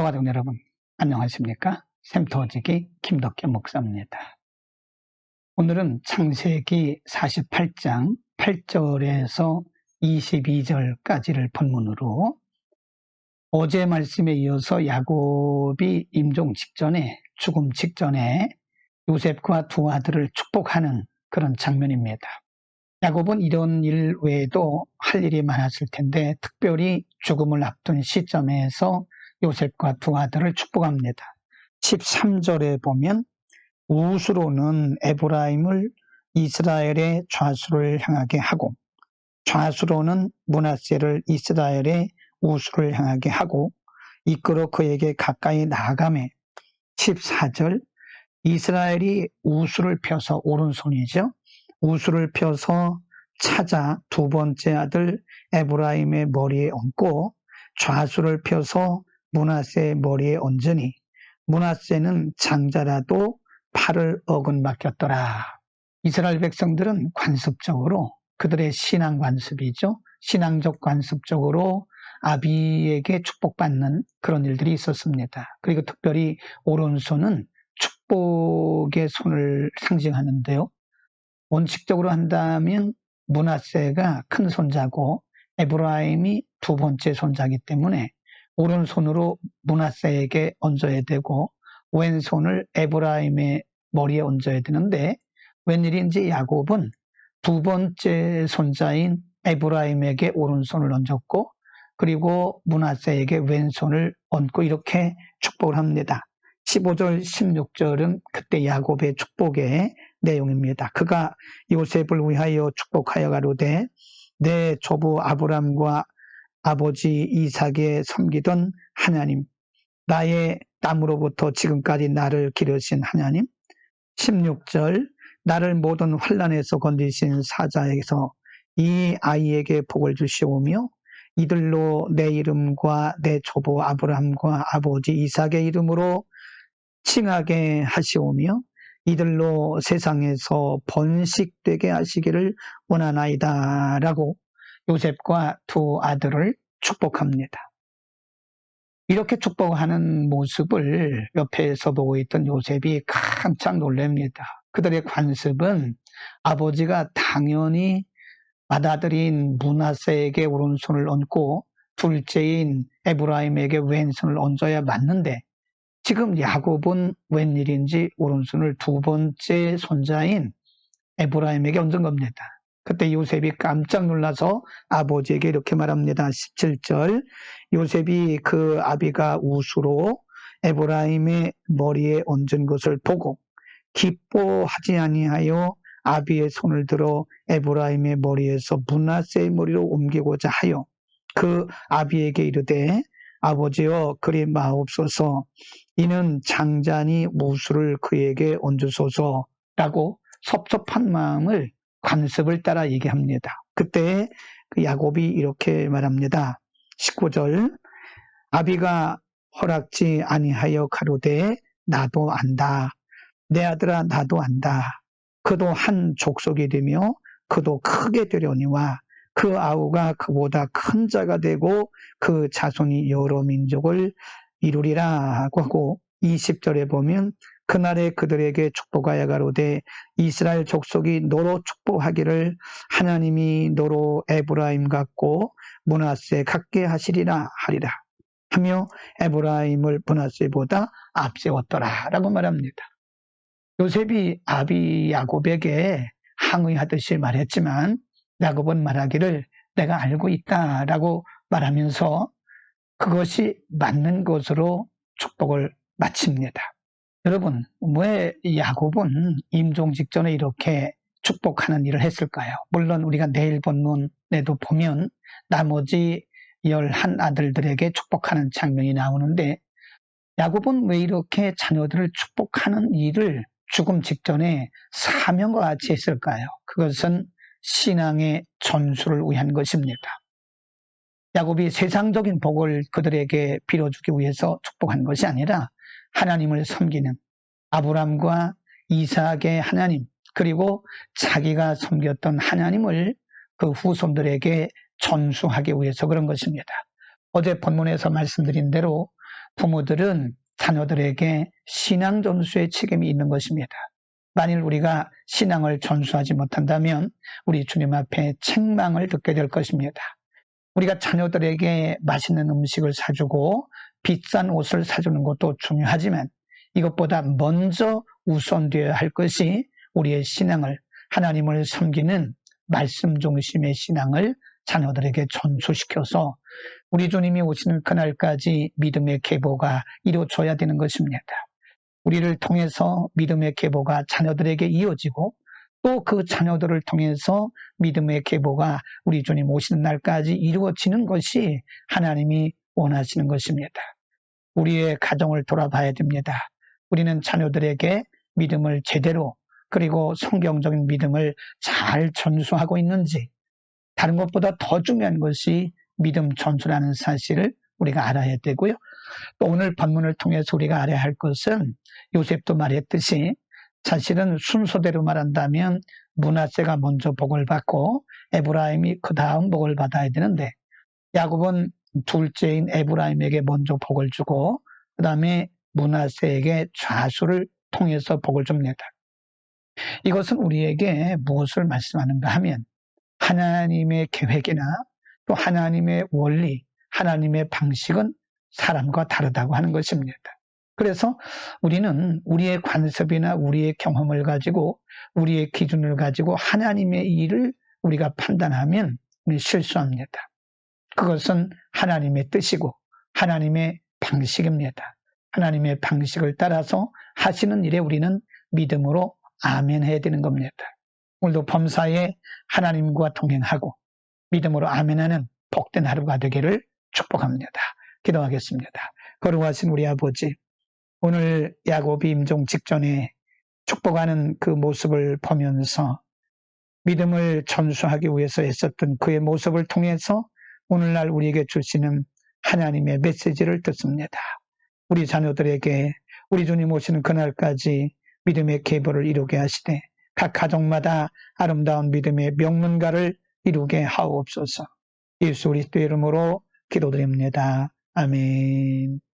성도가족 여러분, 안녕하십니까? 샘터지기 김덕현 목사입니다. 오늘은 창세기 48장 8절에서 22절까지를 본문으로 어제 말씀에 이어서 야곱이 임종 직전에, 죽음 직전에 요셉과 두 아들을 축복하는 그런 장면입니다. 야곱은 이런 일 외에도 할 일이 많았을 텐데 특별히 죽음을 앞둔 시점에서 요셉과 두 아들을 축복합니다. 13절에 보면 우수로는 에브라임을 이스라엘의 좌수를 향하게 하고 좌수로는 므낫세를 이스라엘의 우수를 향하게 하고 이끌어 그에게 가까이 나아가매 14절 이스라엘이 우수를 펴서 오른손이죠. 우수를 펴서 찾아 두 번째 아들 에브라임의 머리에 얹고 좌수를 펴서 므낫세의 머리에 얹으니 므낫세는 장자라도 팔을 어긋맞겼더라. 이스라엘 백성들은 관습적으로 그들의 신앙 관습이죠. 신앙적 관습적으로 아비에게 축복받는 그런 일들이 있었습니다. 그리고 특별히 오른손은 축복의 손을 상징하는데요. 원칙적으로 한다면 므낫세가 큰 손자고 에브라임이 두 번째 손자이기 때문에 오른손으로 므낫세에게 얹어야 되고 왼손을 에브라임의 머리에 얹어야 되는데 웬일인지 야곱은 두 번째 손자인 에브라임에게 오른손을 얹었고 그리고 므낫세에게 왼손을 얹고 이렇게 축복을 합니다. 15절 16절은 그때 야곱의 축복의 내용입니다. 그가 요셉을 위하여 축복하여 가로되 내 조부 아브람과 아버지 이삭에 섬기던 하나님, 나의 땀으로부터 지금까지 나를 기르신 하나님. 16절 나를 모든 환난에서 건지신 사자에게서 이 아이에게 복을 주시오며 이들로 내 이름과 내 조부 아브람과 아버지 이삭의 이름으로 칭하게 하시오며 이들로 세상에서 번식되게 하시기를 원하나이다 라고 요셉과 두 아들을 축복합니다. 이렇게 축복하는 모습을 옆에서 보고 있던 요셉이 깜짝 놀랍니다. 그들의 관습은 아버지가 당연히 맏아들인 므낫세에게 오른손을 얹고 둘째인 에브라임에게 왼손을 얹어야 맞는데 지금 야곱은 웬일인지 오른손을 두 번째 손자인 에브라임에게 얹은 겁니다. 그때 요셉이 깜짝 놀라서 아버지에게 이렇게 말합니다. 17절 요셉이 그 아비가 우수로 에브라임의 머리에 얹은 것을 보고 기뻐하지 아니하여 아비의 손을 들어 에브라임의 머리에서 므낫세의 머리로 옮기고자 하여 그 아비에게 이르되 아버지여 그리 마옵소서 이는 장자니 우수를 그에게 얹으소서라고 섭섭한 마음을 관습을 따라 얘기합니다. 그때 그 야곱이 이렇게 말합니다. 19절 아비가 허락지 아니하여 가로되 나도 안다. 내 아들아 나도 안다. 그도 한 족속이 되며 그도 크게 되려니와 그 아우가 그보다 큰 자가 되고 그 자손이 여러 민족을 이루리라고 하고 20절에 보면 그날에 그들에게 축복하여 가로되 이스라엘 족속이 너로 축복하기를 하나님이 너로 에브라임 같고 므낫세 같게 하시리라 하리라 하며 에브라임을 므낫세보다 앞세웠더라 라고 말합니다. 요셉이 아비 야곱에게 항의하듯이 말했지만 야곱은 말하기를 내가 알고 있다라고 말하면서 그것이 맞는 것으로 축복을 마칩니다. 여러분, 왜 야곱은 임종 직전에 이렇게 축복하는 일을 했을까요? 물론 우리가 내일 본문에도 보면 나머지 11 아들들에게 축복하는 장면이 나오는데 야곱은 왜 이렇게 자녀들을 축복하는 일을 죽음 직전에 사명과 같이 했을까요? 그것은 신앙의 전수를 위한 것입니다. 야곱이 세상적인 복을 그들에게 빌어주기 위해서 축복한 것이 아니라 하나님을 섬기는 아브람과 이삭의 하나님 그리고 자기가 섬겼던 하나님을 그 후손들에게 전수하기 위해서 그런 것입니다. 어제 본문에서 말씀드린 대로 부모들은 자녀들에게 신앙 전수의 책임이 있는 것입니다. 만일 우리가 신앙을 전수하지 못한다면 우리 주님 앞에 책망을 듣게 될 것입니다. 우리가 자녀들에게 맛있는 음식을 사주고 비싼 옷을 사주는 것도 중요하지만 이것보다 먼저 우선되어야 할 것이 우리의 신앙을, 하나님을 섬기는 말씀 중심의 신앙을 자녀들에게 전수시켜서 우리 주님이 오시는 그날까지 믿음의 계보가 이루어져야 되는 것입니다. 우리를 통해서 믿음의 계보가 자녀들에게 이어지고 또 그 자녀들을 통해서 믿음의 계보가 우리 주님 오시는 날까지 이루어지는 것이 하나님이 원하시는 것입니다. 우리의 가정을 돌아봐야 됩니다. 우리는 자녀들에게 믿음을 제대로 그리고 성경적인 믿음을 잘 전수하고 있는지, 다른 것보다 더 중요한 것이 믿음 전수라는 사실을 우리가 알아야 되고요. 또 오늘 본문을 통해서 우리가 알아야 할 것은 요셉도 말했듯이 사실은 순서대로 말한다면 므낫세가 먼저 복을 받고 에브라임이 그 다음 복을 받아야 되는데 야곱은 둘째인 에브라임에게 먼저 복을 주고 그 다음에 므낫세에게 좌수를 통해서 복을 줍니다. 이것은 우리에게 무엇을 말씀하는가 하면 하나님의 계획이나 또 하나님의 원리, 하나님의 방식은 사람과 다르다고 하는 것입니다. 그래서 우리는 우리의 관습이나 우리의 경험을 가지고 우리의 기준을 가지고 하나님의 일을 우리가 판단하면 실수합니다. 그것은 하나님의 뜻이고 하나님의 방식입니다. 하나님의 방식을 따라서 하시는 일에 우리는 믿음으로 아멘 해야 되는 겁니다. 오늘도 범사에 하나님과 동행하고 믿음으로 아멘하는 복된 하루가 되기를 축복합니다. 기도하겠습니다. 거룩하신 우리 아버지, 오늘 야곱이 임종 직전에 축복하는 그 모습을 보면서 믿음을 전수하기 위해서 애썼던 그의 모습을 통해서 오늘날 우리에게 주시는 하나님의 메시지를 듣습니다. 우리 자녀들에게 우리 주님 오시는 그날까지 믿음의 계보를 이루게 하시되 각 가정마다 아름다운 믿음의 명문가를 이루게 하옵소서. 예수 그리스도의 이름으로 기도드립니다. 아멘.